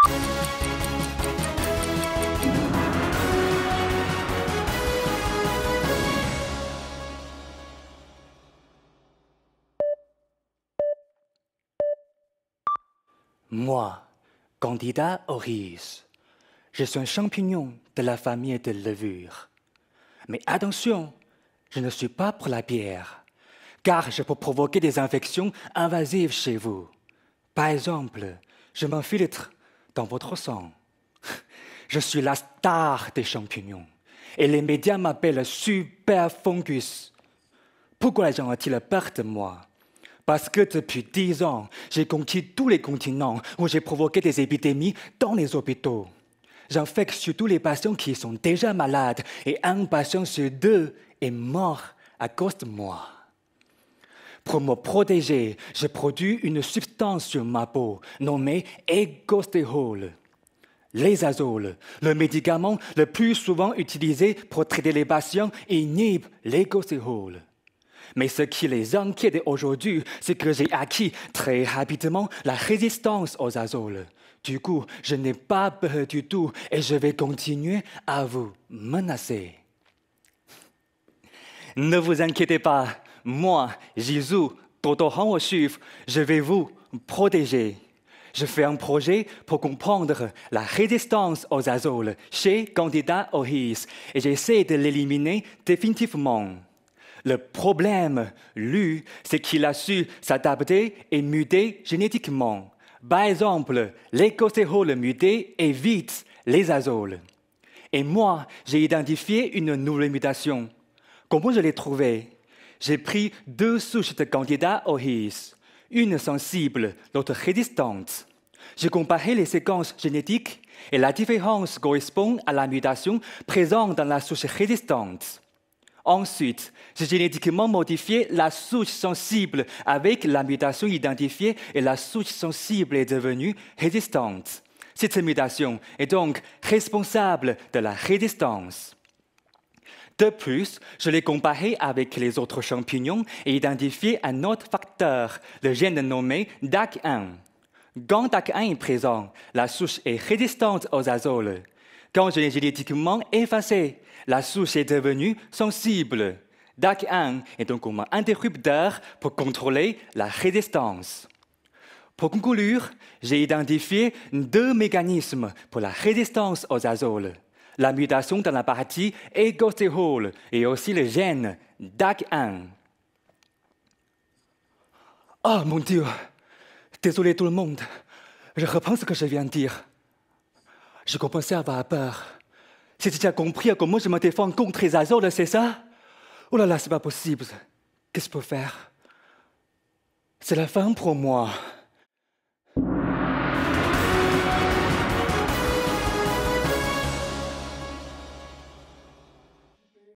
Moi, candidat au riz, je suis un champignon de la famille de levure. Mais attention, je ne suis pas pour la bière, car je peux provoquer des infections invasives chez vous. Par exemple, je m'infiltre dans votre sang. Je suis la star des champignons, et les médias m'appellent Super Fungus. Pourquoi les gens ont-ils peur de moi? Parce que depuis 10 ans, j'ai conquis tous les continents où j'ai provoqué des épidémies dans les hôpitaux. J'infecte surtout les patients qui sont déjà malades et un patient sur 2 est mort à cause de moi. Pour me protéger, je produis une substance sur ma peau nommée égostéole. Les azoles, le médicament le plus souvent utilisé pour traiter les patients, inhibe l'égostéole. Mais ce qui les inquiète aujourd'hui, c'est que j'ai acquis très rapidement la résistance aux azoles. Du coup, je n'ai pas peur du tout et je vais continuer à vous menacer. Ne vous inquiétez pas, moi, Jésus, Toto Chef, je vais vous protéger. Je fais un projet pour comprendre la résistance aux azoles chez Candida auris et j'essaie de l'éliminer définitivement. Le problème, lui, c'est qu'il a su s'adapter et muter génétiquement. Par exemple, l'égostéole muté évite les azoles. Et moi, j'ai identifié une nouvelle mutation. Comment je l'ai trouvée? J'ai pris 2 souches de Candida auris, une sensible, l'autre résistante. J'ai comparé les séquences génétiques et la différence correspond à la mutation présente dans la souche résistante. Ensuite, j'ai génétiquement modifié la souche sensible avec la mutation identifiée et la souche sensible est devenue résistante. Cette mutation est donc responsable de la résistance. De plus, je l'ai comparé avec les autres champignons et identifié un autre facteur, le gène nommé DAC1. Quand DAC1 est présent, la souche est résistante aux azoles. Quand je l'ai génétiquement effacé, la souche est devenue sensible. DAC1 est donc un interrupteur pour contrôler la résistance. Pour conclure, j'ai identifié 2 mécanismes pour la résistance aux azoles. La mutation dans la partie égostéole et aussi le gène DAC1. Oh mon Dieu! Désolé tout le monde. Je reprends ce que je viens de dire. Je commençais à avoir peur. Si tu as compris comment je me défends contre les azoles, c'est ça? Oh là là, c'est pas possible. Qu'est-ce que je peux faire? C'est la fin pour moi.